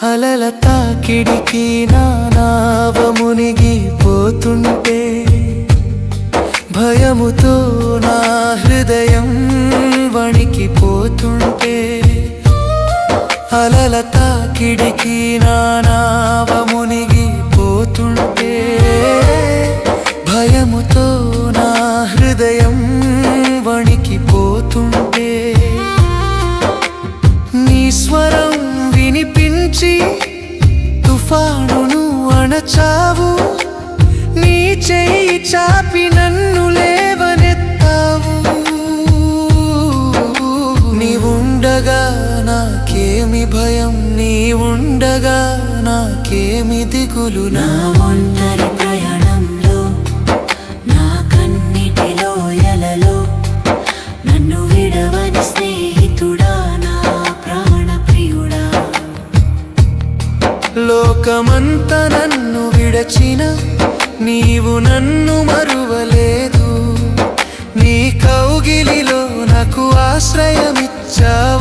అలల తాకిడికి నా నావ మునిగిపోతుంటే భయముతో నా హృదయం వణికిపోతుంటే అలల తాకిడికి నా నావ మునిగిపోతుంటే భయముతో నా హృదయం వణికిపోతుంటే నీ స్వరం వినిపించి తుఫానును అణచావు నీ చెయ్యి చాపి నన్ను లేవనెత్తావు నీవుండగా నాకేమి భయం నీవుండగా నాకేమి దిగులు నా ఒంటరి ప్రయాణంలో నా కన్నిటిలో ఎలలో నన్ను విడవని స్నేహితుడా నా ప్రాణ ప్రియుడా లోకమంతా నన్ను విడచిన నీవు నన్ను మరువలేదు నీ కౌగిలిలో నాకు ఆశ్రయమిచ్చావు